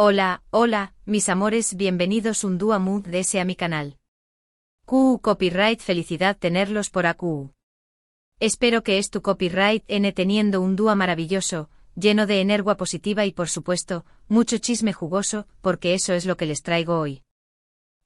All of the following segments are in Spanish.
Hola, hola, mis amores, bienvenidos un día más a mi canal. Copyright, felicidad tenerlos por aquí. Espero que tu copyright teniendo un día maravilloso, lleno de energía positiva y por supuesto, mucho chisme jugoso, porque eso es lo que les traigo hoy.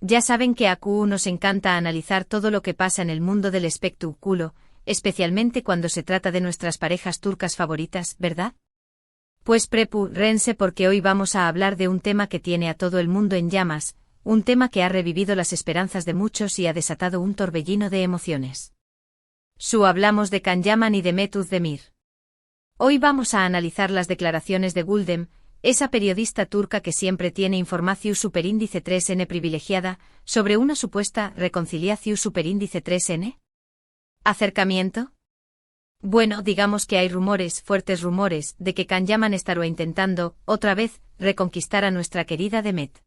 Ya saben que a nos encanta analizar todo lo que pasa en el mundo del espectáculo, especialmente cuando se trata de nuestras parejas turcas favoritas, ¿verdad? Pues prepárense porque hoy vamos a hablar de un tema que tiene a todo el mundo en llamas, un tema que ha revivido las esperanzas de muchos y ha desatado un torbellino de emociones. Hablamos de Can Yaman y de Demet Özdemir. Hoy vamos a analizar las declaraciones de Güldem, esa periodista turca que siempre tiene información superíndice 3N privilegiada, sobre una supuesta reconciliación superíndice 3N. ¿Acercamiento? Bueno, digamos que hay rumores, fuertes rumores, de que Can Yaman estará intentando, otra vez, reconquistar a nuestra querida Demet.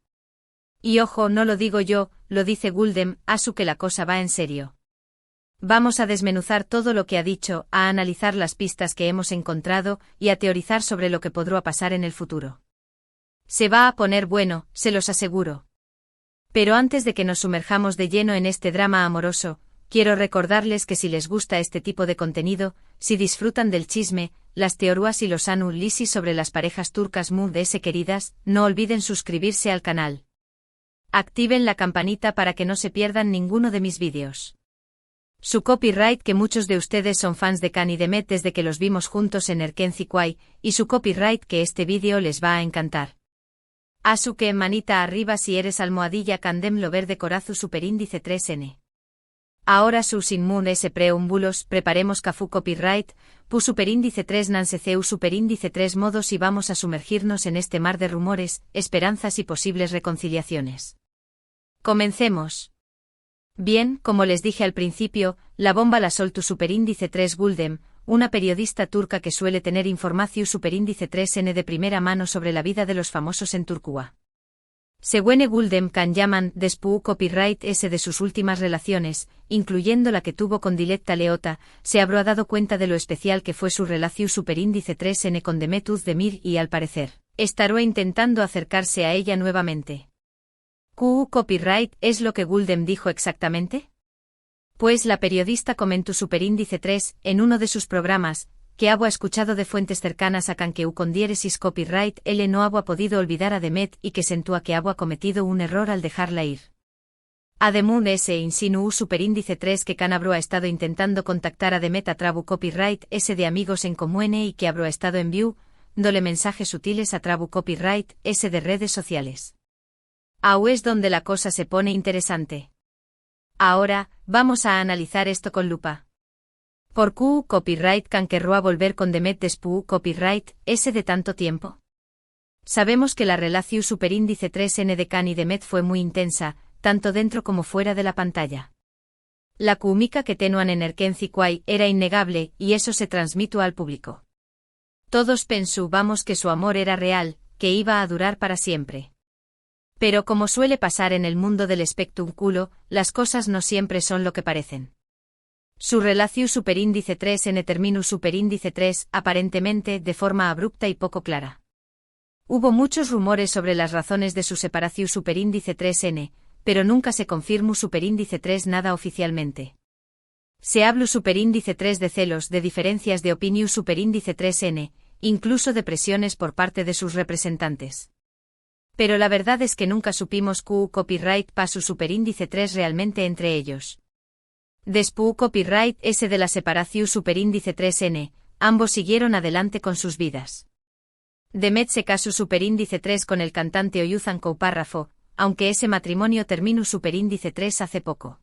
Y ojo, no lo digo yo, lo dice Güldem, asu que la cosa va en serio. Vamos a desmenuzar todo lo que ha dicho, a analizar las pistas que hemos encontrado, y a teorizar sobre lo que podrá pasar en el futuro. Se va a poner bueno, se los aseguro. Pero antes de que nos sumerjamos de lleno en este drama amoroso, quiero recordarles que si les gusta este tipo de contenido, si disfrutan del chisme, las teorías y los análisis sobre las parejas turcas queridas, no olviden suscribirse al canal. Activen la campanita para que no se pierdan ninguno de mis vídeos. Su copyright, que muchos de ustedes son fans de Can y Demet desde que los vimos juntos en Erkenci Quay, y su copyright que este vídeo les va a encantar. Asu que manita arriba si eres almohadilla Candem Lover de Corazu superíndice 3N. Ahora sin s preúmbulos, preparemos Cafu copyright, pu superíndice 3 nanseceu superíndice 3 modos y vamos a sumergirnos en este mar de rumores, esperanzas y posibles reconciliaciones. Comencemos. Bien, como les dije al principio, la bomba la soltó superíndice 3 Güldem, una periodista turca que suele tener información superíndice 3N de primera mano sobre la vida de los famosos en Turquía. Según Güldem, Can Yaman despú copyright de sus últimas relaciones, incluyendo la que tuvo con Dilek Leota, se habrá dado cuenta de lo especial que fue su relación superíndice 3N con Demet Özdemir y al parecer, estará intentando acercarse a ella nuevamente. Copyright es lo que Güldem dijo exactamente? Pues la periodista comentó superíndice 3 en uno de sus programas, que ha escuchado de fuentes cercanas a Can que con diéresis copyright él no ha podido olvidar a Demet y que sentúa que ha cometido un error al dejarla ir. Además insinuó superíndice 3 que Can ha estado intentando contactar a Demet a trabu copyright de amigos en común y que habrá estado enviándole mensajes sutiles a trabu copyright de redes sociales. Ahí es donde la cosa se pone interesante. Ahora, vamos a analizar esto con lupa. ¿Por qué copyright Can querrá volver con Demet después copyright de tanto tiempo? Sabemos que la relación superíndice 3N de Can y Demet fue muy intensa, tanto dentro como fuera de la pantalla. La química que tenían en Erkenci Quay era innegable y eso se transmitió al público. Todos pensábamos que su amor era real, que iba a durar para siempre. Pero como suele pasar en el mundo del espectáculo, las cosas no siempre son lo que parecen. Su relación superíndice 3N terminó superíndice 3, aparentemente de forma abrupta y poco clara. Hubo muchos rumores sobre las razones de su separación superíndice 3N, pero nunca se confirmó superíndice 3 nada oficialmente. Se habló superíndice 3 de celos, de diferencias de opinión superíndice 3N, incluso de presiones por parte de sus representantes. Pero la verdad es que nunca supimos copyright pasó superíndice 3 realmente entre ellos. Después copyright de la separación superíndice 3N, ambos siguieron adelante con sus vidas. Demet se casó superíndice 3 con el cantante Oyuzhan Koupárrafo, aunque ese matrimonio terminó superíndice 3 hace poco.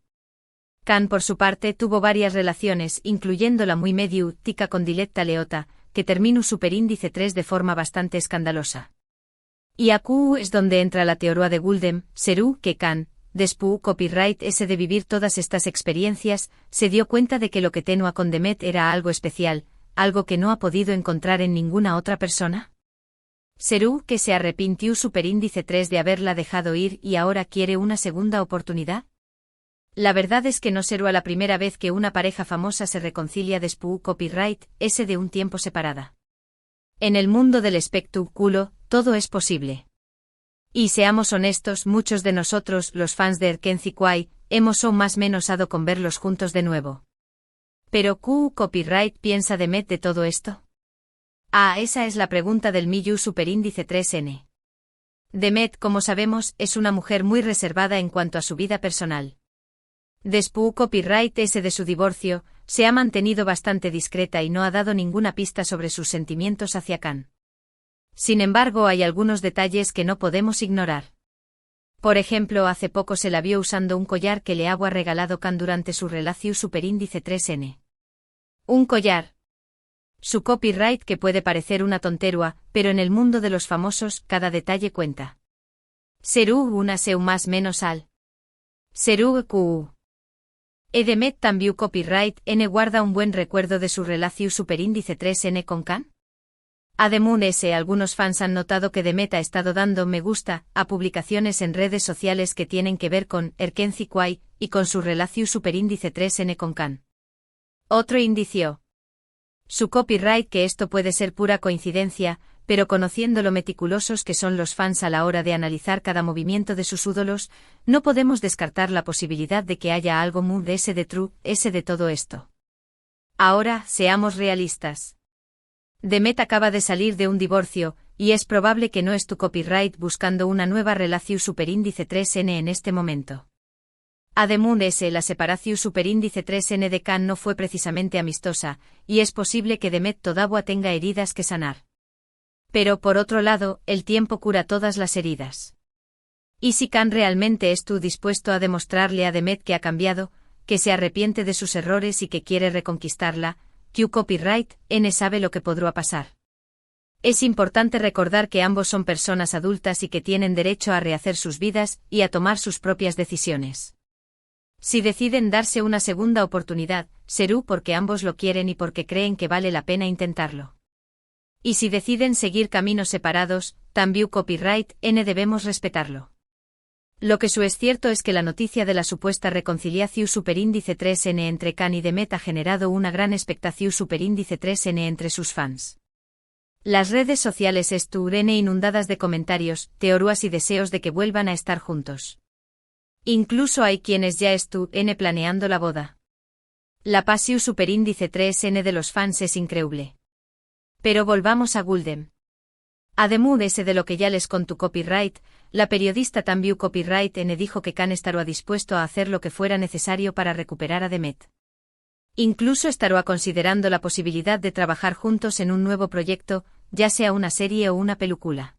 Can por su parte tuvo varias relaciones, incluyendo la muy mediática con Dilek Leota, que terminó superíndice 3 de forma bastante escandalosa. Y aquí es donde entra la teoría de Güldem, serú que Can, después copyright de vivir todas estas experiencias, se dio cuenta de que lo que tenía con Demet era algo especial, algo que no ha podido encontrar en ninguna otra persona. ¿Serú que se arrepintió superíndice 3 de haberla dejado ir y ahora quiere una segunda oportunidad? La verdad es que no será la primera vez que una pareja famosa se reconcilia después copyright de un tiempo separada. En el mundo del espectáculo, todo es posible. Y seamos honestos, muchos de nosotros, los fans de Erkenci Kwai, hemos o más menos dado con verlos juntos de nuevo. Pero ¿Q Copyright piensa Demet de todo esto? Esa es la pregunta del Miyu Superíndice 3N. Demet, como sabemos, es una mujer muy reservada en cuanto a su vida personal. Después Copyright ese de su divorcio, se ha mantenido bastante discreta y no ha dado ninguna pista sobre sus sentimientos hacia Kan. Sin embargo, hay algunos detalles que no podemos ignorar. Por ejemplo, hace poco se la vio usando un collar que le había regalado Kan durante su relación Superíndice 3N. Un collar. Su copyright que puede parecer una tontería, pero en el mundo de los famosos, cada detalle cuenta. Seru una seu más menos al. Seru Q. Demet también copyright N guarda un buen recuerdo de su relación Superíndice 3N con Kan. Además, algunos fans han notado que Demet ha estado dando me gusta a publicaciones en redes sociales que tienen que ver con Erkenci Kwai y con su relación Superíndice 3N con Kan. Otro indicio. Su copyright que esto puede ser pura coincidencia, pero conociendo lo meticulosos que son los fans a la hora de analizar cada movimiento de sus ídolos, no podemos descartar la posibilidad de que haya algo muy de ese de true, ese de todo esto. Ahora, seamos realistas. Demet acaba de salir de un divorcio, y es probable que no es tu copyright buscando una nueva relación Superíndice 3N en este momento. Además, la separación Superíndice 3N de Kan no fue precisamente amistosa, y es posible que Demet todavía tenga heridas que sanar. Pero por otro lado, el tiempo cura todas las heridas. Y si Kan realmente es tú dispuesto a demostrarle a Demet que ha cambiado, que se arrepiente de sus errores y que quiere reconquistarla, Q Copyright N sabe lo que podrá pasar. Es importante recordar que ambos son personas adultas y que tienen derecho a rehacer sus vidas y a tomar sus propias decisiones. Si deciden darse una segunda oportunidad, será porque ambos lo quieren y porque creen que vale la pena intentarlo. Y si deciden seguir caminos separados, también Copyright N debemos respetarlo. Lo que es cierto es que la noticia de la supuesta reconciliación Superíndice 3N entre Kan y Demet ha generado una gran expectación Superíndice 3N entre sus fans. Las redes sociales estuvieron inundadas de comentarios, teorías y deseos de que vuelvan a estar juntos. Incluso hay quienes ya estuvieron planeando la boda. La pasión Superíndice 3N de los fans es increíble. Pero volvamos a Guldem. Además de lo que ya les contó Copyright, la periodista también Copyright N dijo que Kan estará dispuesto a hacer lo que fuera necesario para recuperar a Demet. Incluso estará considerando la posibilidad de trabajar juntos en un nuevo proyecto, ya sea una serie o una película.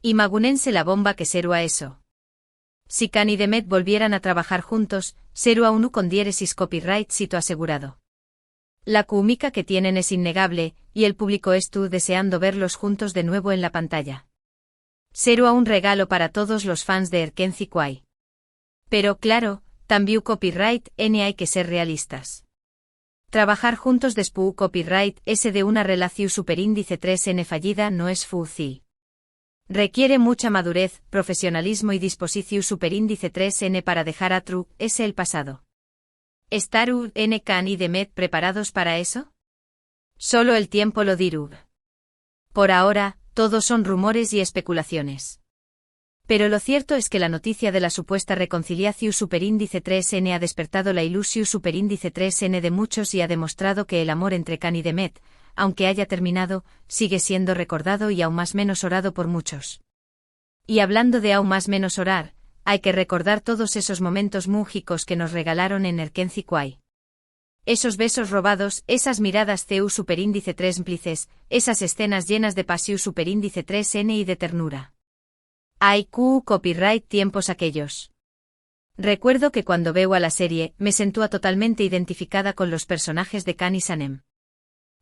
Imagúnense la bomba que será eso. Si Kan y Demet volvieran a trabajar juntos, será uno con diéresis copyright sito asegurado. La química que tienen es innegable, y el público estuvo deseando verlos juntos de nuevo en la pantalla. Será un regalo para todos los fans de Erkenci Kwai. Pero claro, también Copyright N hay que ser realistas. Trabajar juntos después Copyright S de una relación Superíndice 3N fallida no es fácil. Requiere mucha madurez, profesionalismo y disposición Superíndice 3N para dejar a True S el pasado. ¿Estar N Kan y Demet preparados para eso? Solo el tiempo lo dirá. Por ahora, todos son rumores y especulaciones. Pero lo cierto es que la noticia de la supuesta reconciliación Superíndice 3N ha despertado la ilusión Superíndice 3N de muchos y ha demostrado que el amor entre Kan y Demet, aunque haya terminado, sigue siendo recordado y aún más menos orado por muchos. Y hablando de aún más menos orar, hay que recordar todos esos momentos mágicos que nos regalaron en Erkenci Kwai. Esos besos robados, esas miradas CU Superíndice 3 cómplices, esas escenas llenas de pasión Superíndice 3N y de ternura. Q Copyright tiempos aquellos. Recuerdo que cuando veo a la serie, me sentía totalmente identificada con los personajes de Kan y Sanem.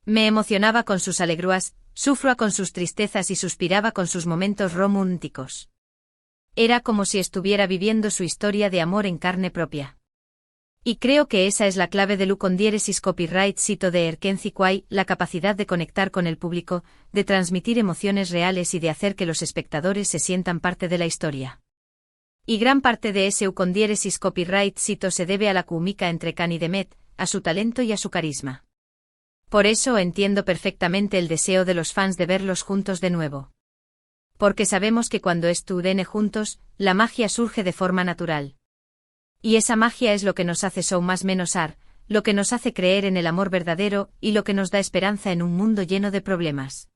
Me emocionaba con sus alegrías, sufría con sus tristezas y suspiraba con sus momentos románticos. Era como si estuviera viviendo su historia de amor en carne propia. Y creo que esa es la clave de con diéresis copyright sito de Erkenci Kwai, la capacidad de conectar con el público, de transmitir emociones reales y de hacer que los espectadores se sientan parte de la historia. Y gran parte de ese con diéresis copyright sito se debe a la química entre Kan y Demet, a su talento y a su carisma. Por eso entiendo perfectamente el deseo de los fans de verlos juntos de nuevo. porque sabemos que cuando estudene juntos, la magia surge de forma natural. Y esa magia es lo que nos hace so más menos ar, lo que nos hace creer en el amor verdadero y lo que nos da esperanza en un mundo lleno de problemas.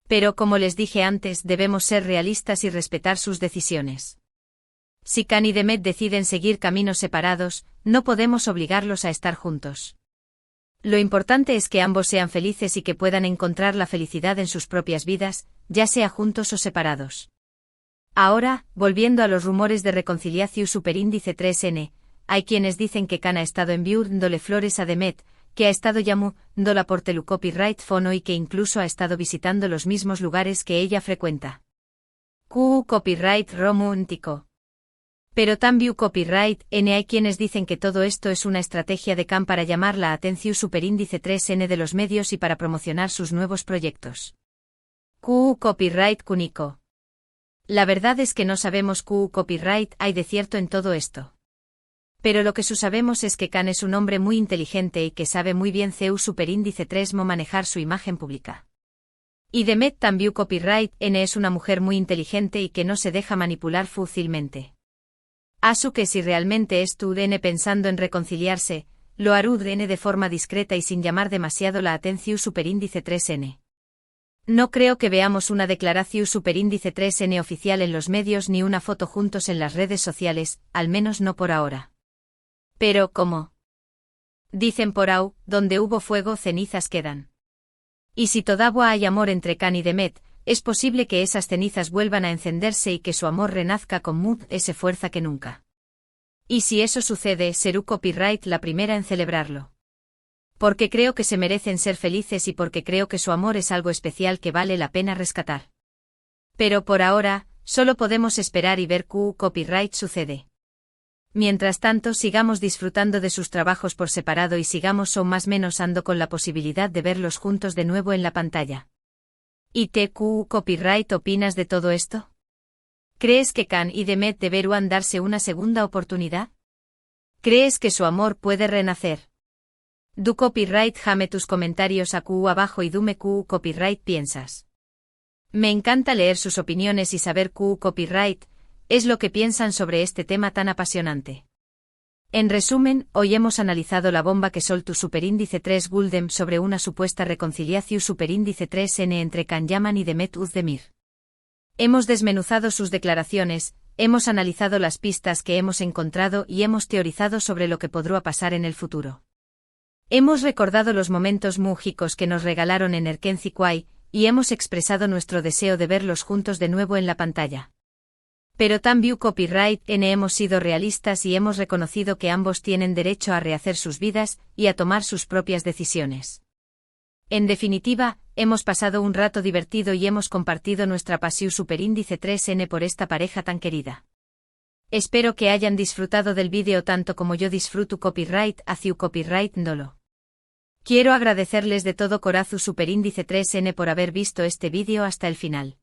Pero como les dije antes, debemos ser realistas y respetar sus decisiones. Si Can y Demet deciden seguir caminos separados, no podemos obligarlos a estar juntos. Lo importante es que ambos sean felices y que puedan encontrar la felicidad en sus propias vidas, ya sea juntos o separados. Ahora, volviendo a los rumores de reconciliación superíndice 3N, hay quienes dicen que Can ha estado enviándole flores a Demet, que ha estado llamándola por telu copyright fono y que incluso ha estado visitando los mismos lugares que ella frecuenta. Copyright romántico. Pero también copyright N hay quienes dicen que todo esto es una estrategia de Can para llamar la atención superíndice 3N de los medios y para promocionar sus nuevos proyectos. Copyright cúnico. La verdad es que no sabemos copyright hay de cierto en todo esto. Pero lo que sabemos es que Can es un hombre muy inteligente y que sabe muy bien superíndice 3 manejar su imagen pública. Y Demet también copyright N es una mujer muy inteligente y que no se deja manipular fácilmente. Asu que si realmente estudene pensando en reconciliarse, lo hará de forma discreta y sin llamar demasiado la atención superíndice 3N. No creo que veamos una declaración superíndice 3N oficial en los medios ni una foto juntos en las redes sociales, al menos no por ahora. Pero, ¿cómo? Dicen por ahí, donde hubo fuego cenizas quedan. Y si todavía hay amor entre Can y Demet, es posible que esas cenizas vuelvan a encenderse y que su amor renazca con ese fuerza que nunca. Y si eso sucede, será copyright la primera en celebrarlo. Porque creo que se merecen ser felices y porque creo que su amor es algo especial que vale la pena rescatar. Pero por ahora, solo podemos esperar y ver copyright sucede. Mientras tanto, sigamos disfrutando de sus trabajos por separado y sigamos o más menos ando con la posibilidad de verlos juntos de nuevo en la pantalla. ¿Y copyright opinas de todo esto? ¿Crees que Can y Demet deberán darse una segunda oportunidad? ¿Crees que su amor puede renacer? Du copyright jame tus comentarios abajo y dume copyright piensas. Me encanta leer sus opiniones y saber copyright es lo que piensan sobre este tema tan apasionante. En resumen, hoy hemos analizado la bomba que soltó superíndice 3 Guldem sobre una supuesta reconciliación superíndice 3N entre Can Yaman y Demet Özdemir. Hemos desmenuzado sus declaraciones, hemos analizado las pistas que hemos encontrado y hemos teorizado sobre lo que podrá pasar en el futuro. Hemos recordado los momentos mágicos que nos regalaron en Erkenci Kwai, y hemos expresado nuestro deseo de verlos juntos de nuevo en la pantalla. Pero también copyright N hemos sido realistas y hemos reconocido que ambos tienen derecho a rehacer sus vidas y a tomar sus propias decisiones. En definitiva, hemos pasado un rato divertido y hemos compartido nuestra pasión superíndice 3N por esta pareja tan querida. Espero que hayan disfrutado del vídeo tanto como yo disfruto copyright hacia copyright Ndolo. Quiero agradecerles de todo corazón superíndice 3N por haber visto este vídeo hasta el final.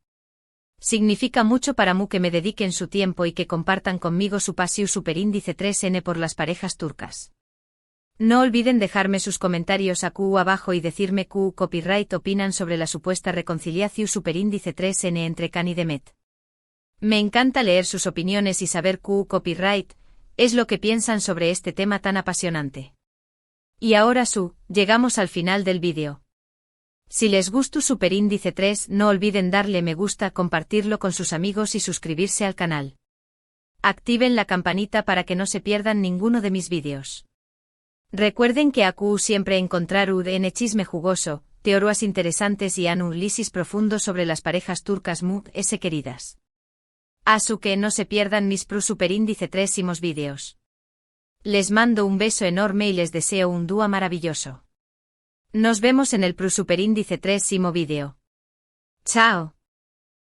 Significa mucho para mí que me dediquen su tiempo y que compartan conmigo su pasión superíndice 3N por las parejas turcas. No olviden dejarme sus comentarios abajo y decirme copyright opinan sobre la supuesta reconciliación superíndice 3N entre Can y Demet. Me encanta leer sus opiniones y saber copyright es lo que piensan sobre este tema tan apasionante. Y ahora llegamos al final del vídeo. Si les gustó superíndice 3, no olviden darle me gusta, compartirlo con sus amigos y suscribirse al canal. Activen la campanita para que no se pierdan ninguno de mis vídeos. Recuerden que siempre encontrar en chisme jugoso, teorías interesantes y análisis profundo sobre las parejas turcas queridas. Asu que no se pierdan mis superíndice 3 vídeos. Les mando un beso enorme y les deseo un día maravilloso. Nos vemos en el superíndice 3 vídeo. Chao.